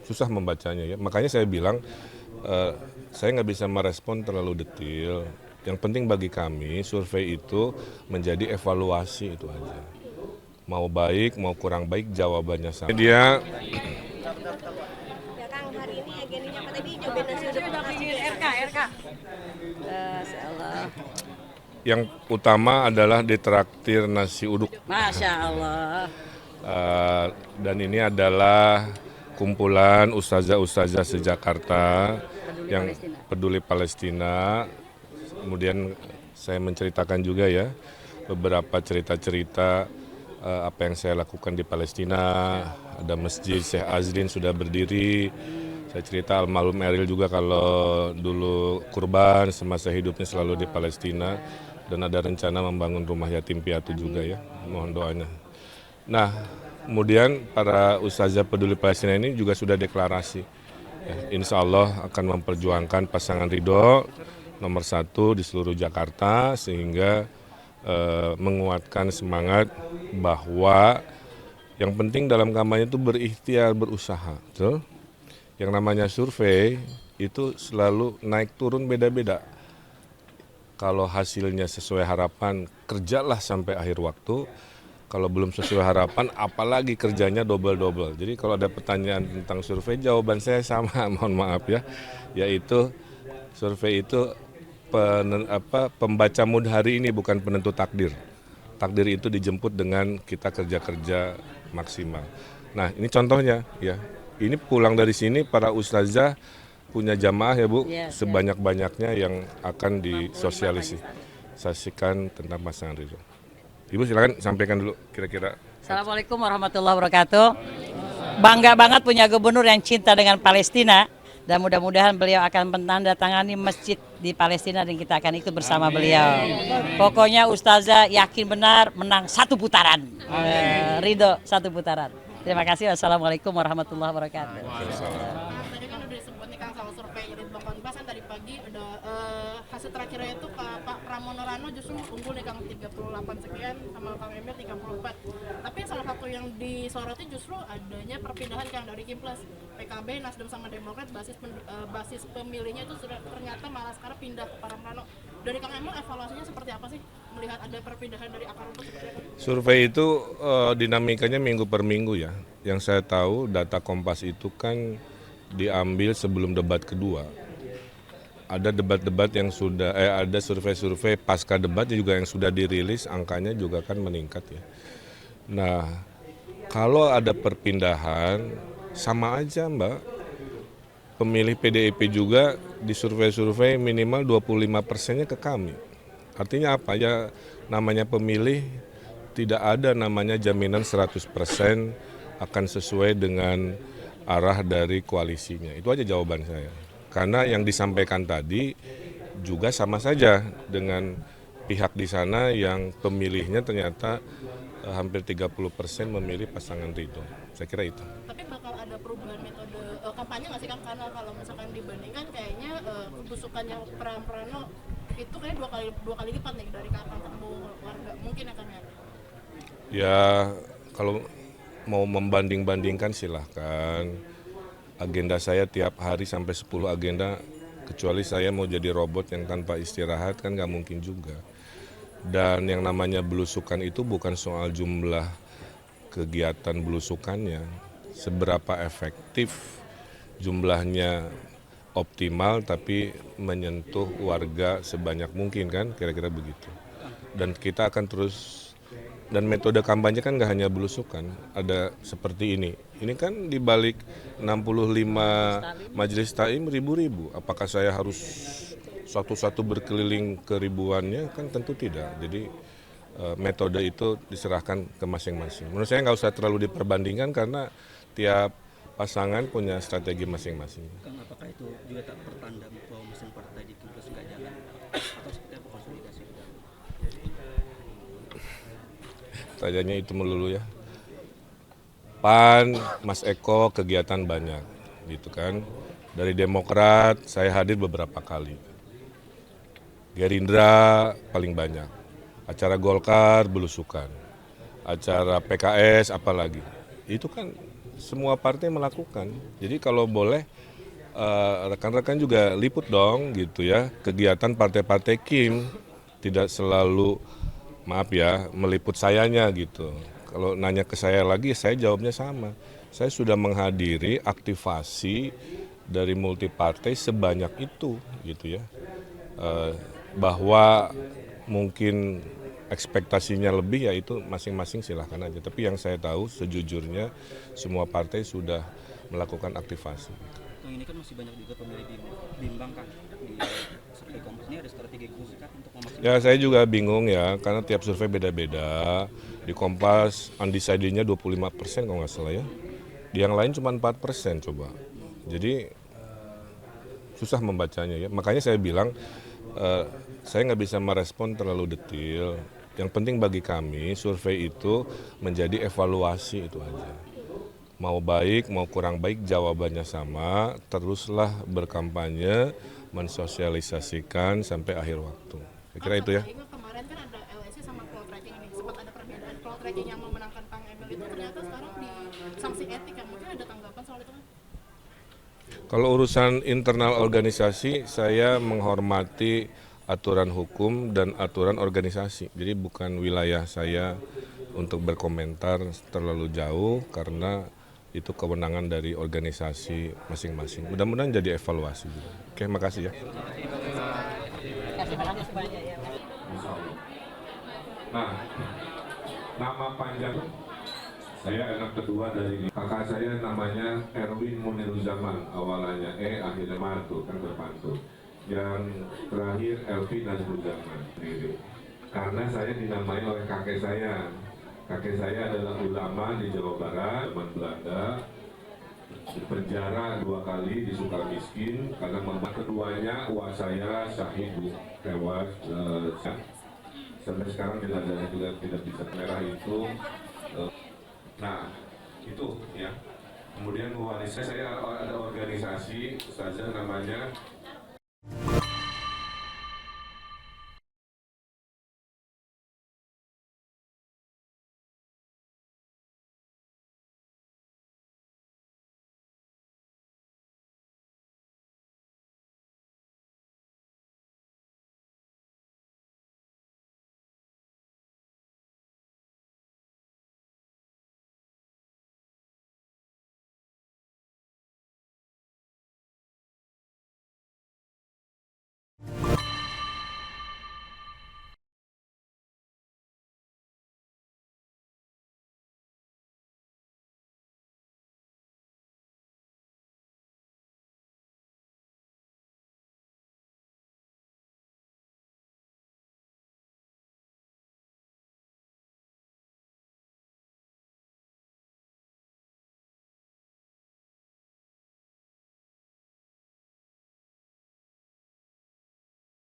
susah membacanya ya. Makanya saya bilang saya nggak bisa merespon terlalu detail. Yang penting bagi kami survei itu menjadi evaluasi itu aja. Mau baik mau kurang baik jawabannya sama. Dia Ya Kang, hari ini agendanya apa tadi? Nyobain nasi uduk khas juga ya, Kang? RK. Masya Allah. yang utama adalah ditraktir nasi uduk. Masya Allah. Dan ini adalah kumpulan ustazah-ustazah sejakarta Peduli yang Palestina. peduli Palestina. Kemudian saya menceritakan juga ya beberapa cerita-cerita apa yang saya lakukan di Palestina. Ada masjid Syekh Azrin sudah berdiri. Saya cerita almarhum Eril juga kalau dulu kurban semasa hidupnya selalu di Palestina dan ada rencana membangun rumah yatim piatu juga ya. Mohon doanya. Nah, kemudian para ustazah peduli Palestina ini juga sudah deklarasi. Ya, insya Allah akan memperjuangkan pasangan Ridho nomor 1 di seluruh Jakarta sehingga menguatkan semangat bahwa yang penting dalam kampanye itu berikhtiar, berusaha. Betul? Yang namanya survei itu selalu naik turun beda-beda. Kalau hasilnya sesuai harapan, kerjalah sampai akhir waktu. Kalau belum sesuai harapan, apalagi kerjanya double-double. Jadi kalau ada pertanyaan tentang survei, jawaban saya sama, mohon maaf ya. Yaitu survei itu pembaca mood hari ini bukan penentu takdir. Takdir itu dijemput dengan kita kerja-kerja maksimal. Nah ini contohnya ya. Ini pulang dari sini para ustazah punya jamaah ya Bu, sebanyak-banyaknya yang akan disosialisasikan tentang pasangan Ridho. Ibu silakan sampaikan dulu kira-kira. Assalamualaikum warahmatullahi wabarakatuh. Bangga banget punya gubernur yang cinta dengan Palestina dan mudah-mudahan beliau akan menandatangani masjid di Palestina dan kita akan ikut bersama beliau. Pokoknya Ustazah yakin benar menang 1 putaran. Ridho 1 putaran. Terima kasih. Wassalamualaikum warahmatullahi wabarakatuh. Tadi kan udah disebut nih Kang soal survei Litbang Kompas kan tadi pagi ada hasil terakhirnya itu Pak Pramono Rano justru unggul nih Kang 38 sekian sama Kang Emil 34. Tapi salah satu yang disoroti justru adanya perpindahan Kang dari Kimplas PKB, Nasdem sama Demokrat basis pemilihnya itu sudah ternyata malah sekarang pindah ke Pak Pramono. Dari Kang Emil evaluasinya seperti apa sih melihat ada perpindahan dari akar rumput seperti apa? Survei itu dinamikanya minggu per minggu ya. Yang saya tahu data Kompas itu kan diambil sebelum debat kedua. Ada debat-debat yang sudah, ada survei-survei pasca debat juga yang sudah dirilis, angkanya juga kan meningkat ya. Nah, kalau ada perpindahan, sama aja Mbak. Pemilih PDIP juga di survei-survei minimal 25%-nya ke kami. Artinya apa? Ya namanya pemilih tidak ada namanya jaminan 100% akan sesuai dengan arah dari koalisinya. Itu aja jawaban saya. Karena yang disampaikan tadi juga sama saja dengan pihak di sana yang pemilihnya ternyata hampir 30% memilih pasangan Ridho. Saya kira itu. Tapi bakal ada perubahan metode kampanye nggak sih Kang? Karena kalau misalkan dibandingkan kayaknya kebusukannya Prano itu kayak dua kali lipat nih dari kata ketemu warga mungkin ya Kang ya? Ya kalau mau membanding-bandingkan silahkan. Agenda saya tiap hari sampai 10 agenda, kecuali saya mau jadi robot yang tanpa istirahat kan nggak mungkin juga. Dan yang namanya belusukan itu bukan soal jumlah kegiatan belusukannya, seberapa efektif jumlahnya optimal tapi menyentuh warga sebanyak mungkin kan, kira-kira begitu. Dan kita akan terus, dan metode kampanye kan nggak hanya belusukan, ada seperti ini. Ini kan dibalik 65 majelis taim ribu-ribu. Apakah saya harus satu-satu berkeliling ke ribuannya? Kan tentu tidak. Jadi metode itu diserahkan ke masing-masing. Menurut saya nggak usah terlalu diperbandingkan karena tiap pasangan punya strategi masing-masing. Kang, apakah itu juga tak pertanda bahwa mesin partai di Kipres nggak jalan? Atau seperti apa konsolidasi? Tanyanya itu melulu ya. PAN, Mas Eko kegiatan banyak, gitu kan. Dari Demokrat saya hadir beberapa kali. Gerindra paling banyak. Acara Golkar belusukan. Acara PKS apalagi. Itu kan semua partai melakukan. Jadi kalau boleh rekan-rekan juga liput dong gitu ya kegiatan partai-partai Kim, tidak selalu maaf ya meliput sayanya gitu. Kalau nanya ke saya lagi saya jawabnya sama. Saya sudah menghadiri aktivasi dari multipartai sebanyak itu gitu ya. Bahwa mungkin ekspektasinya lebih ya itu masing-masing silahkan aja. Tapi yang saya tahu sejujurnya semua partai sudah melakukan aktivasi. Kang, ini kan masih banyak juga pemilih bimbang Kang di survei Kompas ini, ada strategi khusus kan untuk memastikan? Ya saya juga bingung ya karena tiap survei beda-beda. Di Kompas undecided-nya 25% kalau nggak salah ya. Di yang lain cuma 4% coba. Jadi susah membacanya ya. Makanya saya bilang saya nggak bisa merespon terlalu detail. Yang penting bagi kami survei itu menjadi evaluasi itu aja. Mau baik mau kurang baik jawabannya sama, teruslah berkampanye, mensosialisasikan sampai akhir waktu. Saya kira itu ya. Ingat kemarin kan ada LSI sama cloud tracking ini, sempat ada perbedaan. Cloud tracking yang memenangkan Kang Emil itu ternyata sekarang di sanksi etik ya, mungkin ada tanggapan soal itu kan? Kalau urusan internal organisasi, saya menghormati aturan hukum dan aturan organisasi. Jadi bukan wilayah saya untuk berkomentar terlalu jauh karena itu kewenangan dari organisasi masing-masing. Mudah-mudahan jadi evaluasi juga. Oke, makasih ya. Nah, nama panjang saya anak kedua dari kakak saya namanya Erwin Muniruzaman, awalannya akhirnya Mantu, kan berpantu. Yang terakhir Elvi Nazruzaman. Karena saya dinamai oleh kakek saya. Kakek saya adalah ulama di Jawa Barat, zaman Belanda, dipenjara 2 kali di Sukamiskin karena mama keduanya uang saya syahid tewas. Sampai sekarang jenazahnya juga tidak bisa merah itu. Nah itu ya. Kemudian warisnya saya ada organisasi, ustazah namanya